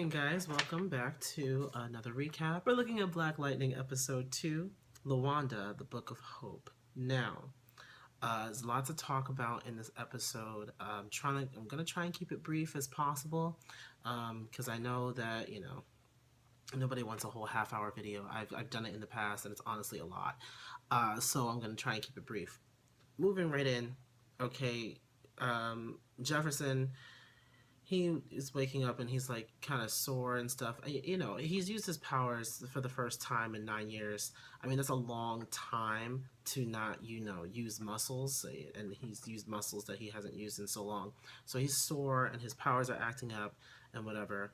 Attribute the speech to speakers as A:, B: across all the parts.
A: morning, guys. Welcome back to another recap. We're looking at Black Lightning episode 2, Lawanda, the Book of Hope. Now, there's lots to talk about in this episode. I'm gonna try and keep it brief as possible, because I know that nobody wants a whole half-hour video. I've done it in the past, and it's honestly a lot. So I'm gonna try and keep it brief. Moving right in. Okay, Jefferson, he is waking up and he's like kind of sore and stuff. He's used his powers for the first time in 9 years. I mean, that's a long time to not, use muscles, and he's used muscles that he hasn't used in so long. So he's sore and his powers are acting up and whatever.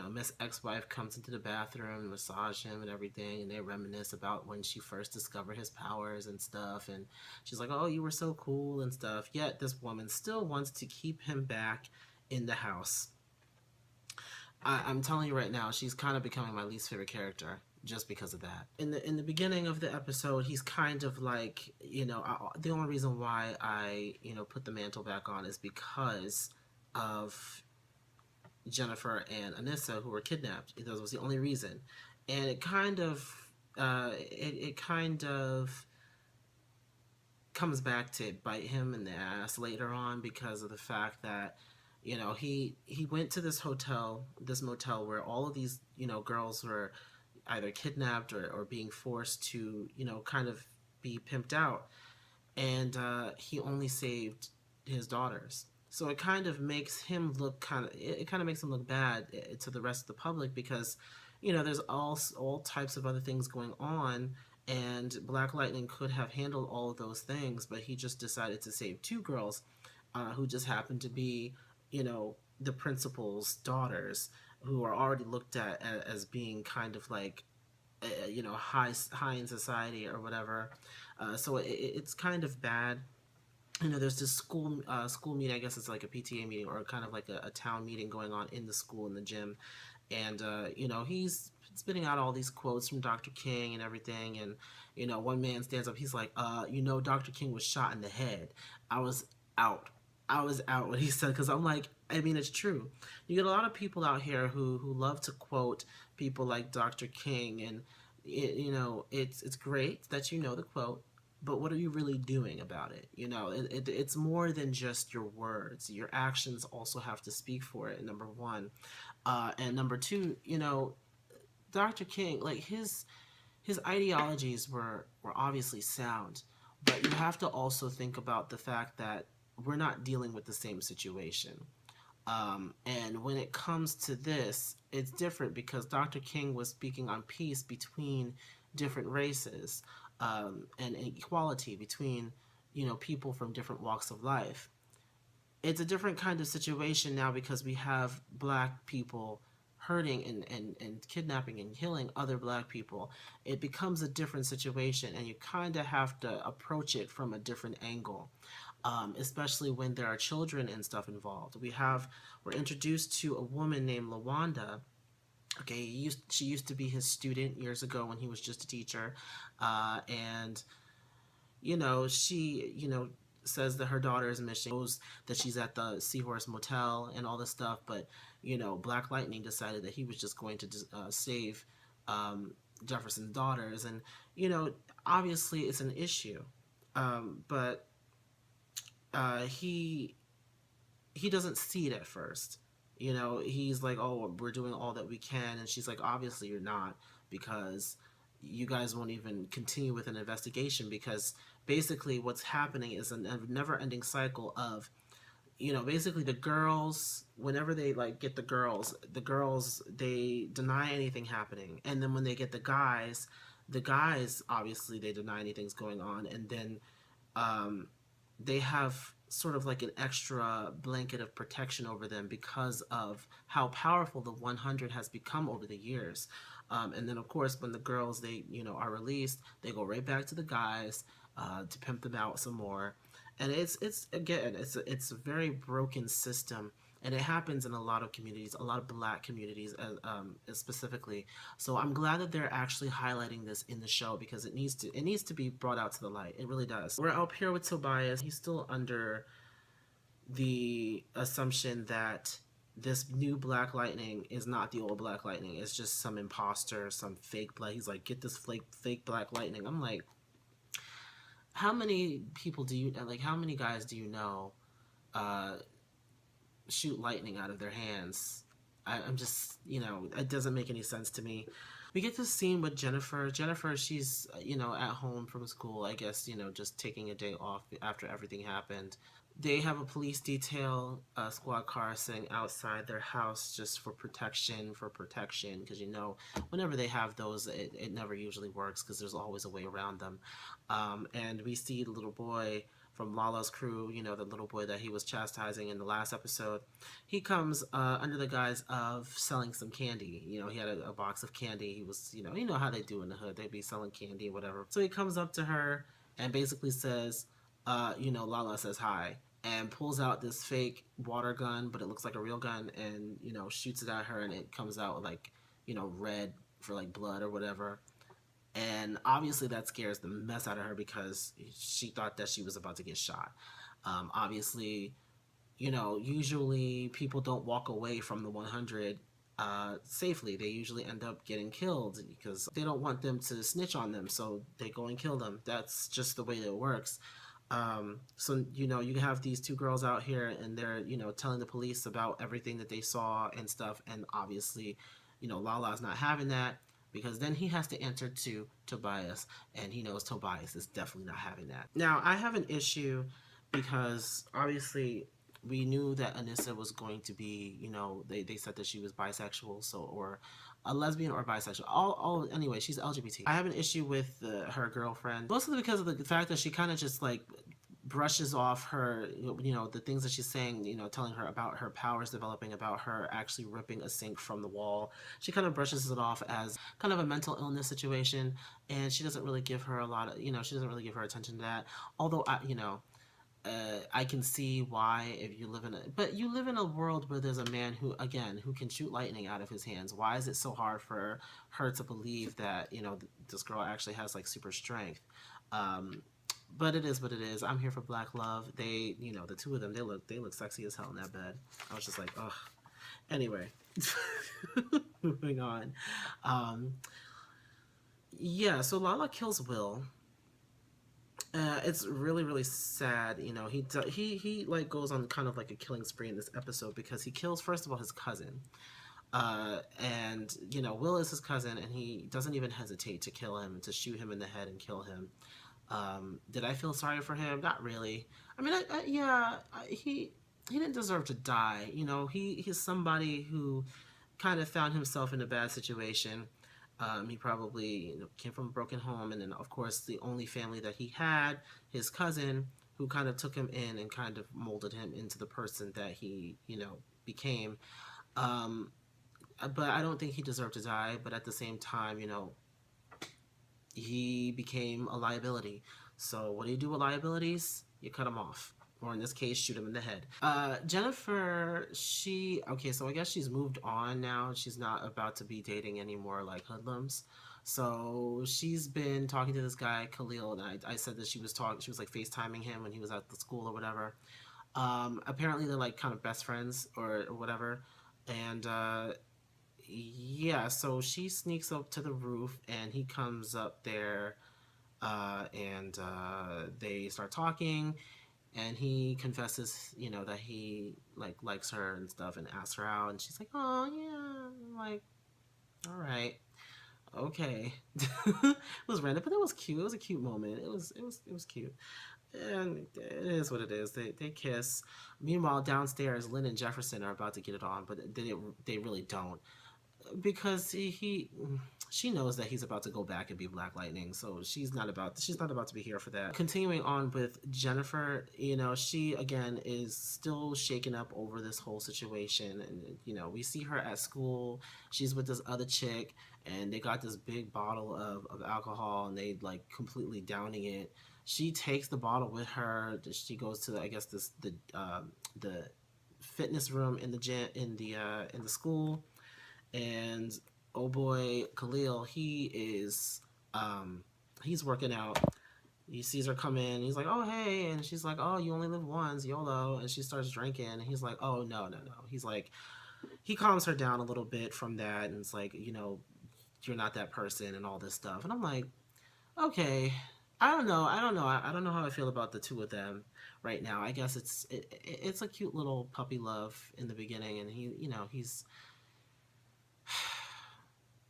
A: Miss ex-wife comes into the bathroom and massage him and everything, and they reminisce about when she first discovered his powers and stuff, and she's like, oh, you were so cool and stuff. Yet this woman still wants to keep him back in the house. I'm telling you right now, she's kind of becoming my least favorite character just because of that. In the beginning of the episode, he's kind of like, the only reason why I put the mantle back on is because of Jennifer and Anissa, who were kidnapped. That was the only reason, and it kind of comes back to bite him in the ass later on because of the fact that he went to this motel where all of these girls were either kidnapped or being forced to kind of be pimped out, and he only saved his daughters. So it kind of makes him look bad to the rest of the public because, there's all types of other things going on, and Black Lightning could have handled all of those things, but he just decided to save two girls, who just happened to be, the principal's daughters, who are already looked at as being kind of like, high in society or whatever. So it's kind of bad. There's this school meeting. I guess it's like a PTA meeting or kind of like a town meeting going on in the school in the gym, and he's spitting out all these quotes from Dr. King and everything, and one man stands up. He's like, Dr. King was shot in the head. I was out. I was out when he said, because I'm like, I mean, it's true. You get a lot of people out here who love to quote people like Dr. King, and it's great that you know the quote. But what are you really doing about it? It's more than just your words. Your actions also have to speak for it, number one. And number two, Dr. King, like his ideologies were obviously sound, but you have to also think about the fact that we're not dealing with the same situation. And when it comes to this, it's different because Dr. King was speaking on peace between different races. And equality between people from different walks of life. It's a different kind of situation now because we have black people hurting and kidnapping and killing other black people. It becomes a different situation, and you kind of have to approach it from a different angle, especially when there are children and stuff involved. We're introduced to a woman named Lawanda. Okay, she used to be his student years ago when he was just a teacher, and she says that her daughter is missing, knows that she's at the Seahorse Motel and all this stuff, but Black Lightning decided that he was just going to save Jefferson's daughters, and obviously it's an issue, but he doesn't see it at first. He's like, oh, we're doing all that we can, and she's like, obviously you're not, because you guys won't even continue with an investigation, because basically what's happening is a never-ending cycle of basically the girls, whenever they get the girls they deny anything happening, and then when they get the guys obviously they deny anything's going on, and then they have sort of like an extra blanket of protection over them because of how powerful the 100 has become over the years. And then of course when the girls are released, they go right back to the guys to pimp them out some more. And it's a very broken system, and it happens in a lot of communities, a lot of black communities specifically. So I'm glad that they're actually highlighting this in the show, because it needs to be brought out to the light. It really does. We're up here with Tobias. He's still under the assumption that this new Black Lightning is not the old Black Lightning. It's just some imposter, some fake Black. He's like, get this fake Black Lightning. I'm like, how many people do you like? How many guys do you know uh, shoot lightning out of their hands? I'm just, it doesn't make any sense to me. We get this scene with Jennifer. Jennifer, she's, at home from school, I guess, just taking a day off after everything happened. They have a police detail, a squad car sitting outside their house just for protection, because whenever they have those, it never usually works because there's always a way around them. And we see the little boy from Lala's crew, the little boy that he was chastising in the last episode. He comes under the guise of selling some candy. He had a box of candy. He was, how they do in the hood. They'd be selling candy, whatever. So he comes up to her and basically says, Lala says hi, and pulls out this fake water gun, but it looks like a real gun, and, shoots it at her, and it comes out like, red for like blood or whatever. And obviously that scares the mess out of her because she thought that she was about to get shot. Obviously, usually people don't walk away from the 100 safely. They usually end up getting killed because they don't want them to snitch on them, so they go and kill them. That's just the way that it works. So, you have these two girls out here and they're, telling the police about everything that they saw and stuff. And obviously, Lala's not having that, because then he has to answer to Tobias, and he knows Tobias is definitely not having that. Now, I have an issue because obviously we knew that Anissa was going to be, they said that she was bisexual, or a lesbian or bisexual. Anyway, she's LGBT. I have an issue with her girlfriend, mostly because of the fact that she kind of just like brushes off her, the things that she's saying, telling her about her powers developing, about her actually ripping a sink from the wall. She kind of brushes it off as kind of a mental illness situation, and she doesn't really give her a lot of, she doesn't really give her attention to that. Although, I can see why if you live in a world where there's a man who can shoot lightning out of his hands. Why is it so hard for her to believe that, this girl actually has like super strength? But it is what it is. I'm here for black love. They, the two of them, they look sexy as hell in that bed. I was just like, ugh. Anyway, moving on. Yeah, so Lala kills Will. It's really, really sad. He like goes on kind of like a killing spree in this episode because he kills, first of all, his cousin. And Will is his cousin, and he doesn't even hesitate to kill him, to shoot him in the head and kill him. Did I feel sorry for him? Not really. I mean, he didn't deserve to die. He's somebody who kind of found himself in a bad situation. He probably came from a broken home, and then of course the only family that he had, his cousin, who kind of took him in and kind of molded him into the person that he became. But I don't think he deserved to die. But at the same time, he became a liability. So what do you do with liabilities? You cut them off. Or in this case, shoot him in the head. Jennifer, so I guess she's moved on now. She's not about to be dating anymore like hoodlums. So she's been talking to this guy, Khalil, and I said that she was like FaceTiming him when he was at the school or whatever. Apparently they're like kind of best friends or whatever. And yeah, so she sneaks up to the roof and he comes up there and they start talking. And he confesses, that he likes her and stuff, and asks her out, and she's like, "Oh yeah," I'm like, "All right, okay." It was random, but it was cute. It was a cute moment. It was cute, and it is what it is. They kiss. Meanwhile, downstairs, Lynn and Jefferson are about to get it on, but they really don't, because she knows that he's about to go back and be Black Lightning, so she's not about to be here for that. Continuing on with Jennifer, she again is still shaken up over this whole situation, and we see her at school. She's with this other chick, and they got this big bottle of alcohol, and they like completely downing it. She takes the bottle with her. She goes to the fitness room in the gym in the school. And oh boy, Khalil, he's working out. He sees her come in. He's like, "Oh hey," and she's like, "Oh, you only live once, YOLO." And she starts drinking. And he's like, "Oh no." He's like, he calms her down a little bit from that, and it's like, you're not that person and all this stuff. And I'm like, okay, I don't know. I don't know how I feel about the two of them right now. I guess it's a cute little puppy love in the beginning, and he's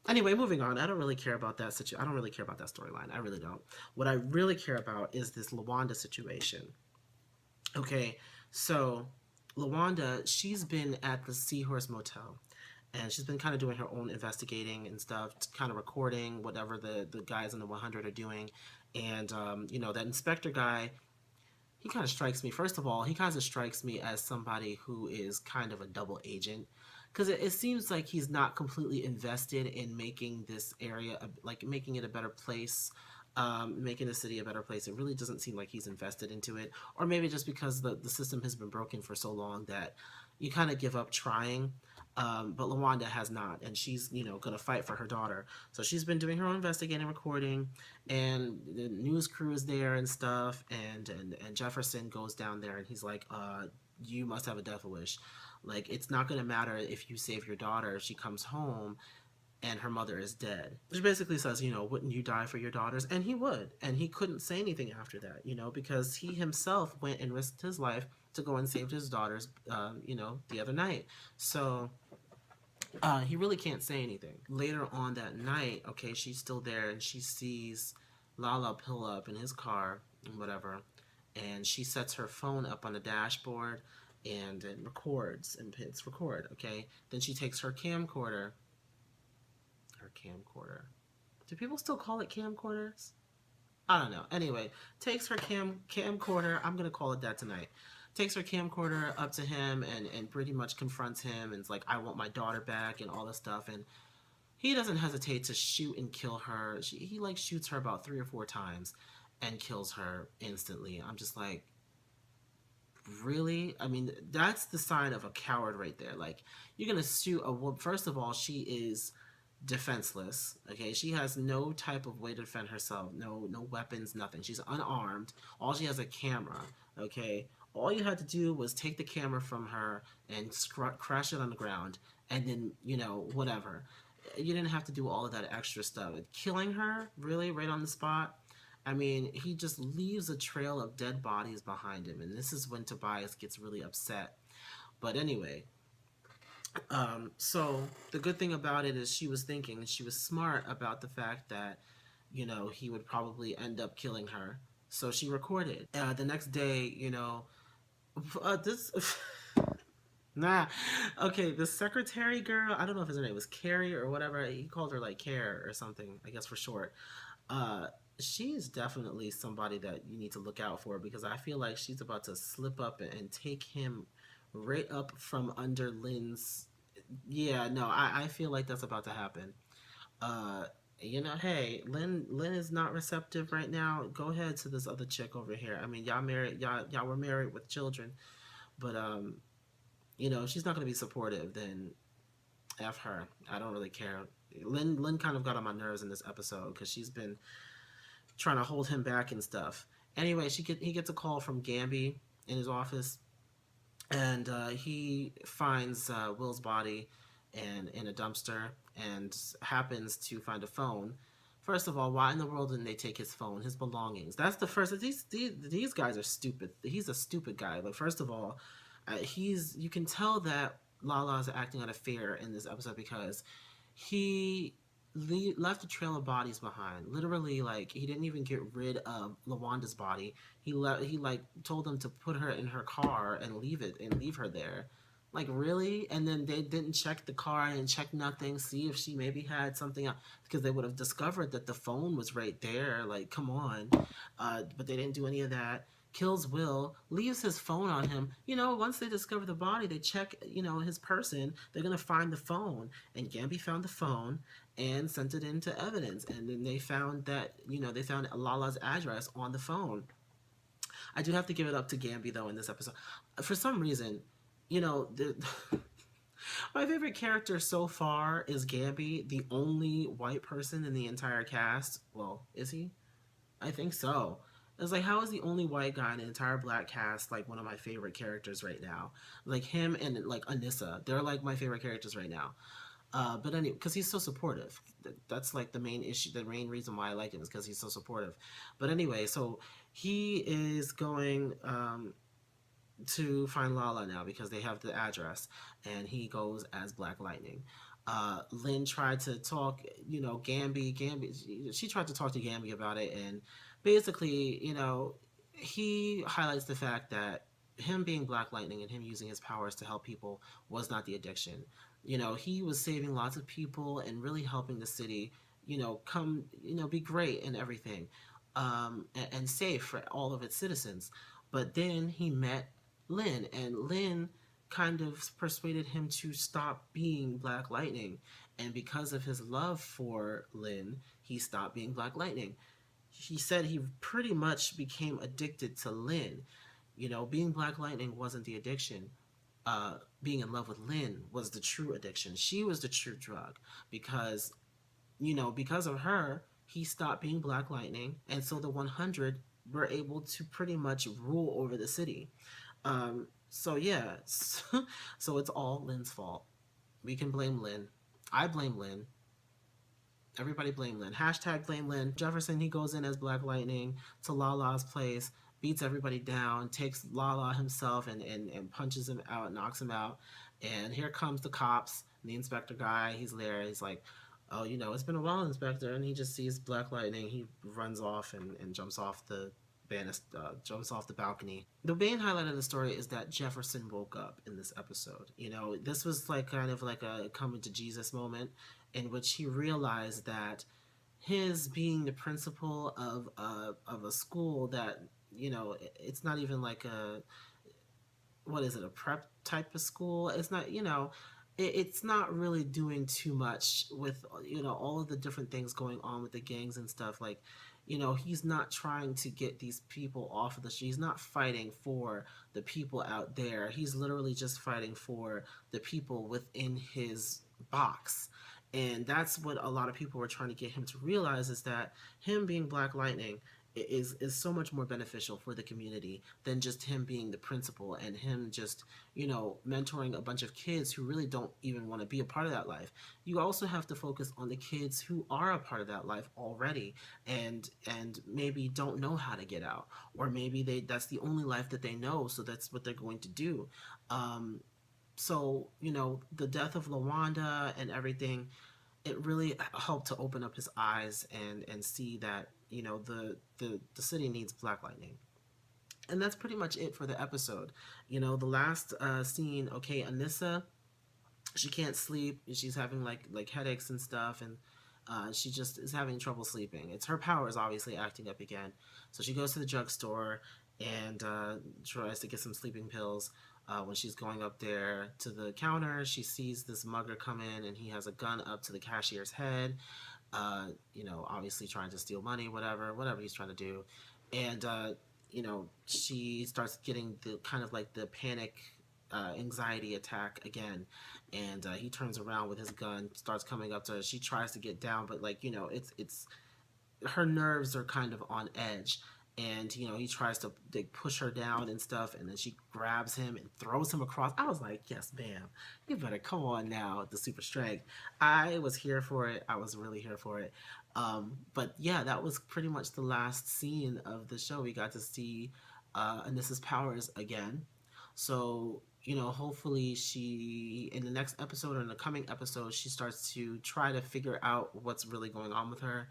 A: anyway. Moving on. I don't really care about that situation. I don't really care about that storyline. I really don't. What I really care about is this Lawanda situation. Okay, so Lawanda, she's been at the Seahorse Motel, and she's been kind of doing her own investigating and stuff, kind of recording whatever the guys in the 100 are doing. And that inspector guy, he kind of strikes me. First of all, he kind of strikes me as somebody who is kind of a double agent, because it seems like he's not completely invested in making this area, like making it a better place, making the city a better place. It really doesn't seem like he's invested into it, or maybe just because the system has been broken for so long that you kind of give up trying. But Lawanda has not, and she's going to fight for her daughter. So she's been doing her own investigating, recording, and the news crew is there and stuff. And Jefferson goes down there, and he's like, "You must have a death wish. Like, it's not going to matter if you save your daughter if she comes home and her mother is dead." Which basically says, wouldn't you die for your daughters? And he would. And he couldn't say anything after that, because he himself went and risked his life to go and save his daughters, the other night. So he really can't say anything. Later on that night, okay, she's still there, and she sees Lala pull up in his car and whatever, and she sets her phone up on the dashboard and records and hits record, okay? Then she takes her camcorder. Her camcorder. Do people still call it camcorders? I don't know. Anyway, takes her camcorder. I'm gonna call it that tonight. Takes her camcorder up to him and pretty much confronts him and is like, "I want my daughter back," and all this stuff. And he doesn't hesitate to shoot and kill her. He like shoots her about 3 or 4 times and kills her instantly. I'm just like, really? I mean, that's the sign of a coward right there. Like, you're gonna shoot a woman. First of all, she is defenseless. Okay, she has no type of way to defend herself. No weapons, nothing. She's unarmed. All she has a camera. Okay, all you had to do was take the camera from her and crash it on the ground, and then whatever. You didn't have to do all of that extra stuff. Killing her, really, right on the spot. I mean, he just leaves a trail of dead bodies behind him, and this is when Tobias gets really upset. But anyway, so the good thing about it is she was thinking, and she was smart about the fact that, he would probably end up killing her. So she recorded. The next day, this. Nah. Okay, the secretary girl, I don't know if his name was Carrie or whatever. He called her like Care or something, I guess for short. She is definitely somebody that you need to look out for, because I feel like she's about to slip up and take him right up from under Lynn's. Yeah, no, I feel like that's about to happen. Uh, hey, Lynn is not receptive right now. Go ahead to this other chick over here. I mean, y'all were married with children, but if she's not gonna be supportive, then f her. I don't really care. Lynn kind of got on my nerves in this episode because she's been trying to hold him back and stuff. Anyway, he gets a call from Gamby in his office, and he finds Will's body and in a dumpster, and happens to find a phone. First of all, why in the world didn't they take his phone, his belongings? That's the first. These guys are stupid. He's a stupid guy. But first of all, you can tell that Lala is acting out of fear in this episode, because he left a trail of bodies behind. Literally, like, he didn't even get rid of Lawanda's body. He like told them to put her in her car and leave her there. Like, really? And then they didn't check the car and check nothing, see if she maybe had something else, because they would have discovered that the phone was right there. Like, come on. But they didn't do any of that. Kills Will, leaves his phone on him. Once they discover the body, they check, his person. They're going to find the phone. And Gamby found the phone and sent it into evidence. And then they found that, they found Lala's address on the phone. I do have to give it up to Gamby, though, in this episode. For some reason, my favorite character so far is Gamby, the only white person in the entire cast. Well, is he? I think so. It's like, how is the only white guy in the entire black cast like one of my favorite characters right now? Like him and like Anissa, they're like my favorite characters right now. But anyway, because he's so supportive, that's like the main issue. The main reason why I like him is because he's so supportive. But anyway, so he is going to find Lala now because they have the address, and he goes as Black Lightning. Lynn tried to talk, Gamby, she tried to talk to Gamby about it, and basically, he highlights the fact that him being Black Lightning and him using his powers to help people was not the addiction. He was saving lots of people and really helping the city, come, be great and everything, and safe for all of its citizens. But then he met Lynn, and Lynn kind of persuaded him to stop being Black Lightning. And because of his love for Lynn, he stopped being Black Lightning. He said he pretty much became addicted to Lynn. Being Black Lightning wasn't the addiction. Being in love with Lynn was the true addiction. She was the true drug because, because of her, he stopped being Black Lightning. And so the 100 were able to pretty much rule over the city. So yeah, so it's all Lynn's fault. We can blame Lynn. I blame Lynn. Everybody blame Lynn. Hashtag blame Lynn. Jefferson, he goes in as Black Lightning to Lala's place, beats everybody down, takes Lala himself and punches him out, knocks him out. And here comes the cops, the inspector guy. He's there. He's like, oh, it's been a while, Inspector. And he just sees Black Lightning. He runs off and jumps off the jumps off the balcony. The main highlight of the story is that Jefferson woke up in this episode. This was like kind of like a coming to Jesus moment in which he realized that his being the principal of a school that it's not even like a, what is it, a prep type of school. It's not, it's not really doing too much with all of the different things going on with the gangs and stuff. Like, he's not trying to get these people off of the street. He's not fighting for the people out there. He's literally just fighting for the people within his box. And that's what a lot of people were trying to get him to realize, is that him being Black Lightning is so much more beneficial for the community than just him being the principal and him just mentoring a bunch of kids who really don't even want to be a part of that life. You also have to focus on the kids who are a part of that life already, and maybe don't know how to get out, or maybe that's the only life that they know, so that's what they're going to do. So the death of Lawanda and everything, it really helped to open up his eyes and see that the city needs Black Lightning. And that's pretty much it for the episode. The last scene, okay, Anissa, she can't sleep. She's having like headaches and stuff, and she just is having trouble sleeping. It's her powers obviously acting up again. So she goes to the drugstore and tries to get some sleeping pills. When she's going up there to the counter, she sees this mugger come in, and he has a gun up to the cashier's head. Obviously trying to steal money, whatever he's trying to do. And she starts getting the kind of like the panic, anxiety attack again, and he turns around with his gun, starts coming up to her. She tries to get down, but it's her nerves are kind of on edge, and he tries to push her down and stuff, and then she grabs him and throws him across. I was like, yes ma'am, you better come on now with the super strength. I was here for it. I was really here for it. But yeah, that was pretty much the last scene of the show. We got to see Anissa's powers again. So hopefully she, in the next episode or in the coming episode, she starts to try to figure out what's really going on with her.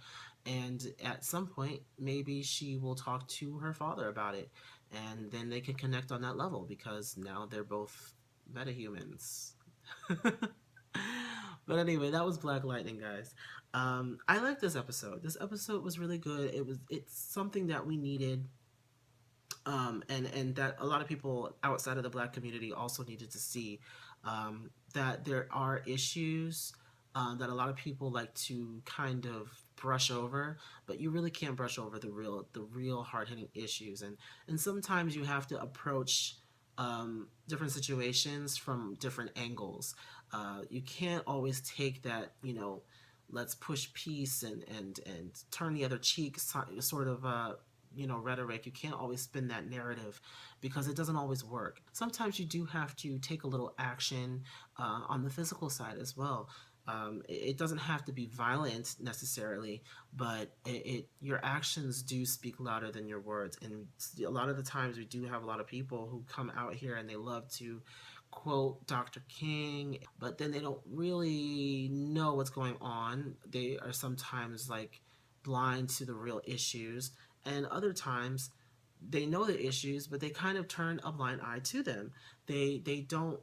A: And at some point, maybe she will talk to her father about it. And then they can connect on that level, because now they're both metahumans. But anyway, that was Black Lightning, guys. I like this episode. This episode was really good. It's something that we needed. And that a lot of people outside of the Black community also needed to see, that there are issues that a lot of people like to kind of brush over, but you really can't brush over the real hard-hitting issues. And sometimes you have to approach different situations from different angles. You can't always take that, let's push peace and turn the other cheek sort of rhetoric. You can't always spin that narrative because it doesn't always work. Sometimes you do have to take a little action on the physical side as well. It doesn't have to be violent necessarily, but your actions do speak louder than your words. And a lot of the times, we do have a lot of people who come out here and they love to quote Dr. King, but then they don't really know what's going on. They are sometimes like blind to the real issues, and other times they know the issues, but they kind of turn a blind eye to them. They don't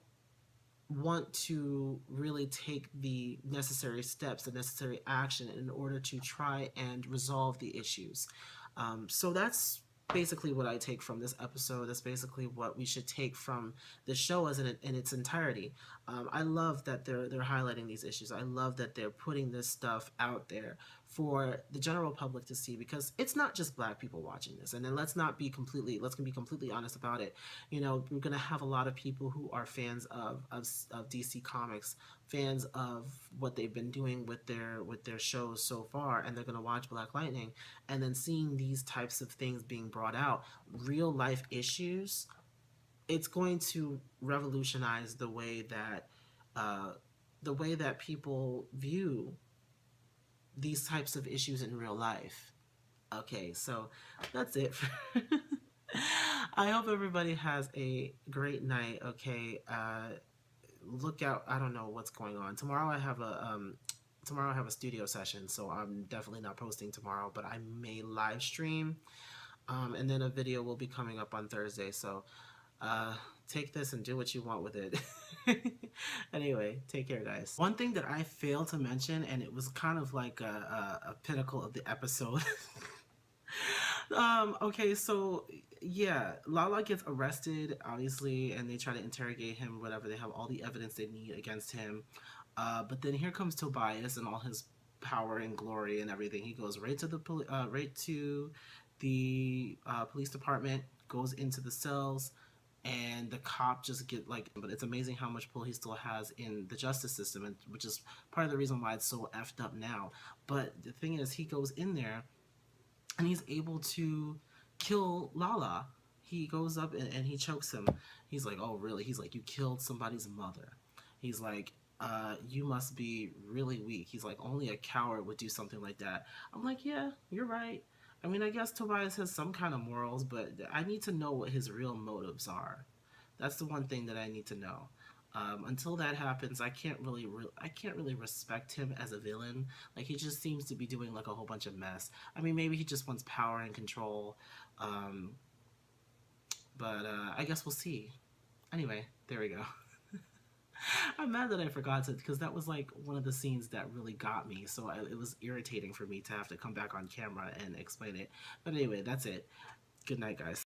A: want to really take the necessary steps, the necessary action in order to try and resolve the issues. So that's basically what I take from this episode. That's basically what we should take from the show as in its entirety. I love that they're highlighting these issues. I love that they're putting this stuff out there for the general public to see, because it's not just black people watching this. And then let's be completely honest about it. We're gonna have a lot of people who are fans of DC Comics, fans of what they've been doing with their shows so far, and they're gonna watch Black Lightning, and then seeing these types of things being brought out, real life issues. It's going to revolutionize the way that people view these types of issues in real life. Okay, so that's it. I hope everybody has a great night. Okay, look out. I don't know what's going on tomorrow. I have a studio session, so I'm definitely not posting tomorrow, but I may live stream, and then a video will be coming up on Thursday. So take this and do what you want with it. Anyway, take care, guys. One thing that I failed to mention, and it was kind of like a pinnacle of the episode. Okay, so yeah, Lala gets arrested, obviously, and they try to interrogate him, whatever. They have all the evidence they need against him. But then here comes Tobias and all his power and glory and everything. He goes right to the police department, goes into the cells, and the cop just get like. But it's amazing how much pull he still has in the justice system, and which is part of the reason why it's so effed up now. But the thing is, he goes in there and he's able to kill Lala. He goes up and he chokes him. He's like, oh really? He's like, you killed somebody's mother. He's like, you must be really weak. He's like, only a coward would do something like that. I'm like, yeah, you're right. I mean, I guess Tobias has some kind of morals, but I need to know what his real motives are. That's the one thing that I need to know. Until that happens, I can't really respect him as a villain. Like, he just seems to be doing like a whole bunch of mess. I mean, maybe he just wants power and control. But I guess we'll see. Anyway, there we go. I'm mad that I forgot to, because that was like one of the scenes that really got me. So it was irritating for me to have to come back on camera and explain it. But anyway, that's it. Good night, guys.